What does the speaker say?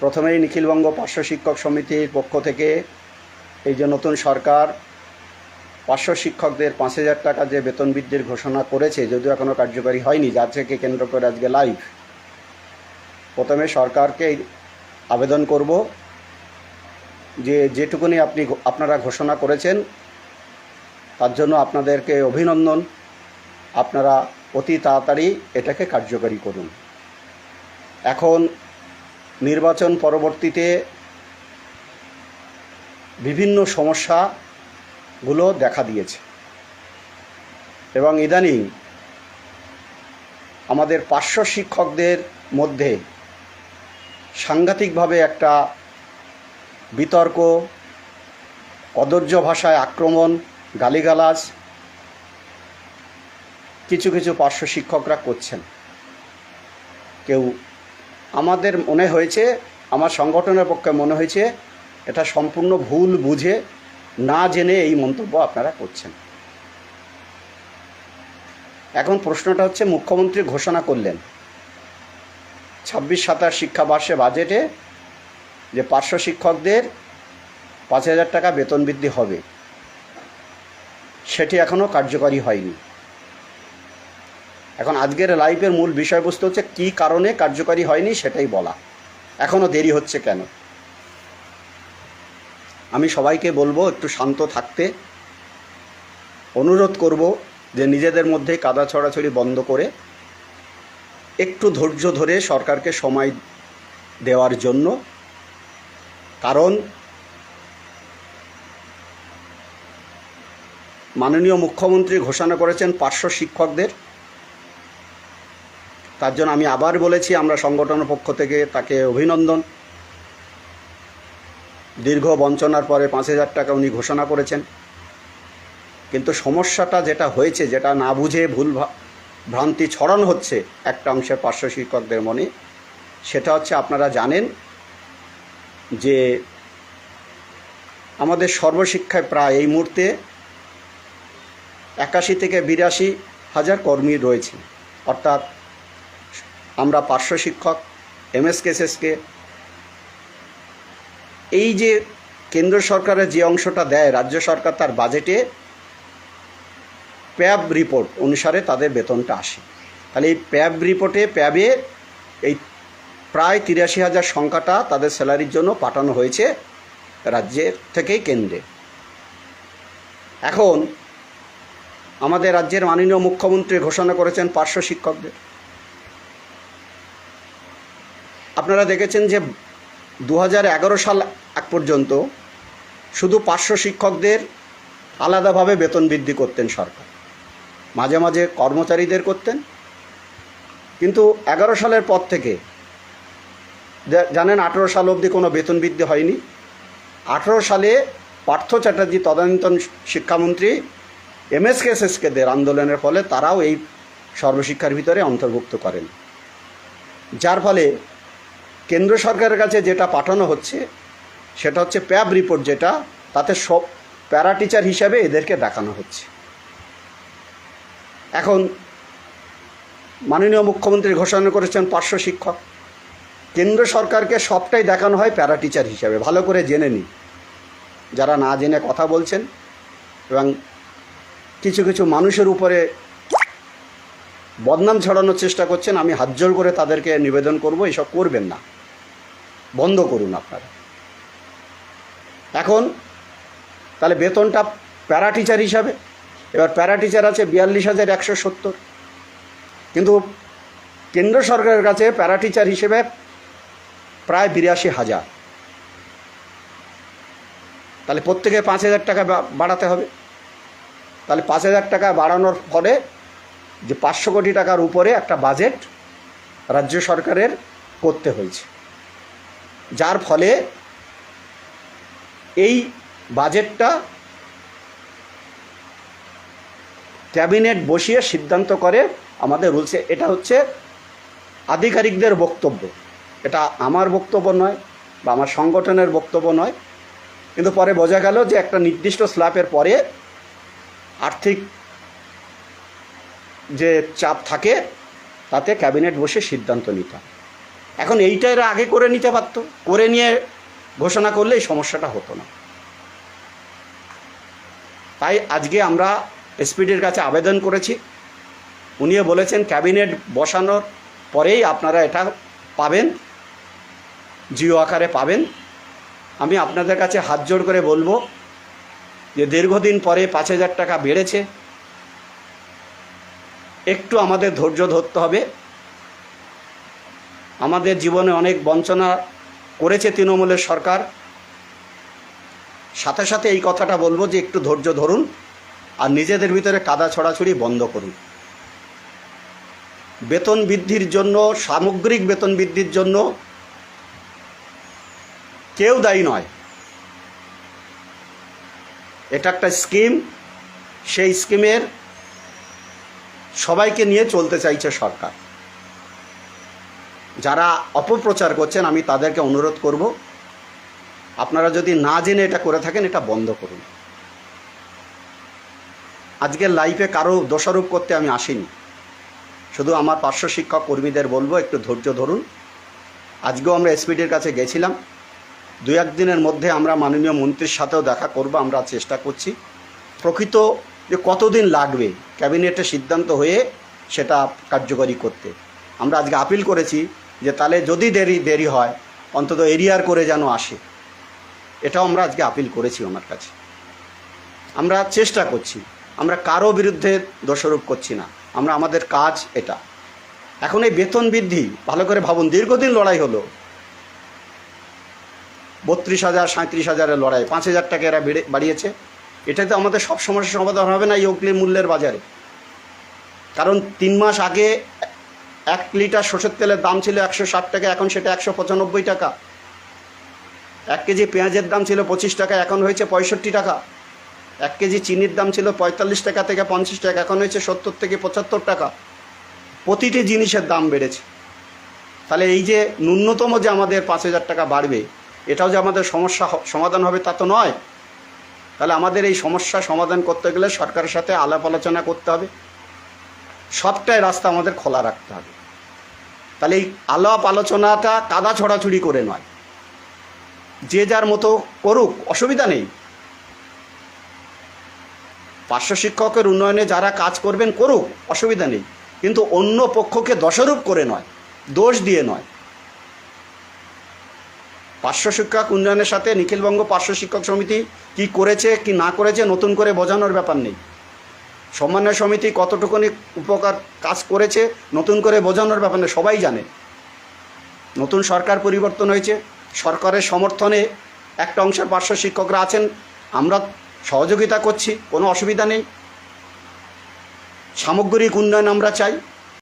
প্রথমেই নিখিলবঙ্গ পার্শ্ব শিক্ষক সমিতির পক্ষ থেকে এই যে নতুন সরকার পার্শ্ব শিক্ষকদের 5,000 টাকা যে বেতন বৃদ্ধির ঘোষণা করেছে, যদিও এখনও কার্যকরী হয়নি, যার থেকে কেন্দ্র করে আজকে লাইভ। প্রথমে সরকারকে আবেদন করব যে যেটুকুনি আপনারা ঘোষণা করেছেন তার জন্য আপনাদেরকে অভিনন্দন। আপনারা অতি তাড়াতাড়ি এটাকে কার্যকরী করুন। এখন নির্বাচন পরবর্তীতে বিভিন্ন সমস্যাগুলো দেখা দিয়েছে এবং ইদানিং আমাদের পার্শ্ব শিক্ষকদের মধ্যে সাংঘাতিকভাবে একটা বিতর্ক, কদর্য ভাষায় আক্রমণ, গালিগালাজ কিছু কিছু পার্শ্ব শিক্ষকরা করছেন। কেউ আমাদের মনে হয়েছে, আমার সংগঠনের পক্ষে মনে হয়েছে এটা সম্পূর্ণ ভুল বুঝে না জেনে এই মন্তব্য আপনারা করছেন। এখন প্রশ্নটা হচ্ছে, মুখ্যমন্ত্রী ঘোষণা করলেন 26-27 শিক্ষাবর্ষে বাজেটে যে পার্শ্ব শিক্ষকদের 5,000 টাকা বেতন বৃদ্ধি হবে, সেটি এখনও কার্যকরী হয়নি। এখন আজকের লাইভের মূল বিষয়বস্তু হচ্ছে কী কারণে কার্যকরী হয়নি সেটাই বলা। এখনও দেরি হচ্ছে কেন? আমি সবাইকে বলবো একটু শান্ত থাকতে, অনুরোধ করব যে নিজেদের মধ্যে কাদা ছড়াছড়ি বন্ধ করে একটু ধৈর্য ধরে সরকারকে সময় দেওয়ার জন্য। কারণ মাননীয় মুখ্যমন্ত্রী ঘোষণা করেছেন পার্শ্ব শিক্ষকদের, তার জন্য আমি আবার বলেছি আমরা সংগঠনের পক্ষ থেকে তাকে অভিনন্দন। দীর্ঘ বঞ্চনার পরে 5,000 টাকা উনি ঘোষণা করেছেন। কিন্তু সমস্যাটা যেটা হয়েছে, যেটা না বুঝে ভুল ভ্রান্তি ছড়ানো হচ্ছে একটা অংশের পার্শ্ব শিক্ষকদের মনে, সেটা হচ্ছে আপনারা জানেন যে আমাদের সর্বশিক্ষায় প্রায় এই মুহূর্তে 81 থেকে 82 হাজার কর্মী রয়েছে। অর্থাৎ আমরা পার্শ্ব শিক্ষক, এমএসকেএসএসকে এই যে কেন্দ্র সরকারের যে অংশটা দেয় রাজ্য সরকার তার বাজেটে, প্যাব রিপোর্ট অনুসারে তাদের বেতনটা আসে। তাহলে এই প্যাব রিপোর্টে প্যাবে এই প্রায় 83,000 সংখ্যাটা তাদের স্যালারির জন্য পাঠানো হয়েছে রাজ্যের থেকেই কেন্দ্রে। এখন আমাদের রাজ্যের মাননীয় মুখ্যমন্ত্রী ঘোষণা করেছেন পার্শ্ব শিক্ষকদের। আপনারা দেখেছেন যে 2011 সাল এক পর্যন্ত শুধু পার্শ্ব শিক্ষকদের আলাদাভাবে বেতন বৃদ্ধি করতেন সরকার, মাঝে মাঝে কর্মচারীদের করতেন। কিন্তু 11 সালের পর থেকে জানেন 18 সাল অবধি কোনো বেতন বৃদ্ধি হয়নি। 18 সালে পার্থ চ্যাটার্জি তদানীন্তন শিক্ষামন্ত্রী এমএসকেএসএসকেদের আন্দোলনের ফলে তারাও এই সর্বশিক্ষার ভিতরে অন্তর্ভুক্ত করেন, যার ফলে কেন্দ্র সরকারের কাছে যেটা পাঠানো হচ্ছে সেটা হচ্ছে প্যাব রিপোর্ট, যেটা তাতে সব প্যারা টিচার হিসাবে এদেরকে দেখানো হচ্ছে। এখন মাননীয় মুখ্যমন্ত্রী ঘোষণা করেছেন পার্শ্ব শিক্ষক, কেন্দ্র সরকারকে সবটাই দেখানো হয় প্যারা টিচার হিসাবে। ভালো করে জেনে নিন যারা না জেনে কথা বলছেন এবং কিছু কিছু মানুষের উপরে বদনাম ছড়ানোর চেষ্টা করছেন। আমি হাত জোড় করে তাদেরকে নিবেদন করব, এসব করবেন না, বন্ধ করুন আপনারা। এখন তাহলে বেতনটা প্যারা টিচার হিসাবে, এবার প্যারা টিচার আছে 42,170, কিন্তু কেন্দ্র সরকারের কাছে প্যারা টিচার হিসেবে প্রায় 82,000। তাহলে প্রত্যেকে 5,000 টাকা বাড়াতে হবে। তাহলে 5,000 টাকা বাড়ানোর ফলে যে 500 কোটি টাকার উপরে একটা বাজেট রাজ্য সরকারের করতে হয়েছে, যার ফলে এই বাজেটটা ক্যাবিনেট বসিয়ে সিদ্ধান্ত করে আমাদের রুলসে। এটা হচ্ছে আধিকারিকদের বক্তব্য, এটা আমার বক্তব্য নয় বা আমার সংগঠনের বক্তব্য নয়। কিন্তু পরে বোঝা গেল যে একটা নির্দিষ্ট স্ল্যাবের পরে আর্থিক যে চাপ থাকে তাতে ক্যাবিনেট বসে সিদ্ধান্ত নিতে হয়। এখন এইটা এরা আগে করে নিতে পারত, করে নিয়ে ঘোষণা করলে এই সমস্যাটা হতো না। তাই আজকে আমরা এসপিডির কাছে আবেদন করেছি। উনিও বলেছেন ক্যাবিনেট বসানোর পরেই আপনারা এটা পাবেন, জিও আকারে পাবেন। আমি আপনাদের কাছে হাত জোড় করে বলবো যে দীর্ঘদিন পরে 5,000 টাকা বেড়েছে, একটু আমাদের ধৈর্য ধরতে হবে। আমাদের জীবনে অনেক বঞ্চনা করেছে তৃণমূলের সরকার। সাথে সাথে এই কথাটা বলবো যে একটু ধৈর্য ধরুন আর নিজেদের ভিতরে কাদা ছড়াছড়ি বন্ধ করুন। বেতন বৃদ্ধির জন্য, সামগ্রিক বেতন বৃদ্ধির জন্য কেউ দায়ী নয়। এটা একটা স্কিম, সেই স্কিমের সবাইকে নিয়ে চলতে চাইছে সরকার। যারা অপপ্রচার করছেন আমি তাদেরকে অনুরোধ করব, আপনারা যদি না জেনে এটা করে থাকেন এটা বন্ধ করুন। আজকের লাইফে কারো দোষারোপ করতে আমি আসিনি, শুধু আমার পার্শ্ব শিক্ষক কর্মীদের বলবো একটু ধৈর্য ধরুন। আজকেও আমরা এসপিডির কাছে গেছিলাম, 2-1 দিনের মধ্যে আমরা মাননীয় মন্ত্রীর সাথেও দেখা করব। আমরা চেষ্টা করছি প্রকৃত যে কতদিন লাগবে ক্যাবিনেটে সিদ্ধান্ত হয়ে সেটা কার্যকরী করতে। আমরা আজকে আপিল করেছি যে তাহলে যদি দেরি হয় অন্তত এরিয়ার করে যেন আসে, এটাও আমরা আজকে আপিল করেছি ওনার কাছে। আমরা চেষ্টা করছি, আমরা কারো বিরুদ্ধে দোষারোপ করছি না, আমরা আমাদের কাজ এটা। এখন এই বেতন বৃদ্ধি ভালো করে ভাবুন, দীর্ঘদিন লড়াই হলো, 32,000 37,000-এর লড়াই, 5,000 টাকা এরা বাড়িয়েছে। এটাতে আমাদের সব সমস্যার সমাধান হবে না এই অগ্নি মূল্যের বাজারে। কারণ 3 মাস আগে 1 লিটার সরষের তেলের দাম ছিল 160 টাকা, এখন সেটা 195 টাকা। 1 কেজি পেঁয়াজের দাম ছিল 25 টাকা, এখন হয়েছে 65 টাকা। 1 কেজি চিনির দাম ছিল 45 টাকা থেকে 50 টাকা, এখন হয়েছে 70 থেকে 75 টাকা। প্রতিটি জিনিসের দাম বেড়েছে। তাহলে এই যে ন্যূনতম যে আমাদের 5,000 টাকা বাড়বে, এটাও যে আমাদের সমস্যা সমাধান হবে তা তো নয়। তাহলে আমাদের এই সমস্যা সমাধান করতে গেলে সরকারের সাথে আলাপ আলোচনা করতে হবে, সবটাই রাস্তা আমাদের খোলা রাখতে হবে। তাহলে এই আলাপ আলোচনাটা কাদা ছড়াছড়ি করে নয়, যে যার মতো করুক, অসুবিধা নেই। পার্শ্ব শিক্ষকের উন্নয়নে যারা কাজ করবেন করুক, অসুবিধা নেই, কিন্তু অন্য পক্ষকে দোষারোপ করে নয়, দোষ দিয়ে নয়। পার্শ্ব শিক্ষক উন্নয়নের সাথে নিখিলবঙ্গ পার্শ্ব শিক্ষক সমিতি কি করেছে কি না করেছে নতুন করে বোঝানোর ব্যাপার নেই। সমন্বয় সমিতি কতটুকুনি উপকার কাজ করেছে নতুন করে বোঝানোর ব্যাপার নেই, সবাই জানে। নতুন সরকার পরিবর্তন হয়েছে, সরকারের সমর্থনে একটা অংশের পার্শ্ব শিক্ষকরা আছেন, আমরা সহযোগিতা করছি, কোনো অসুবিধা নেই। সামগ্রিক উন্নয়ন আমরা চাই।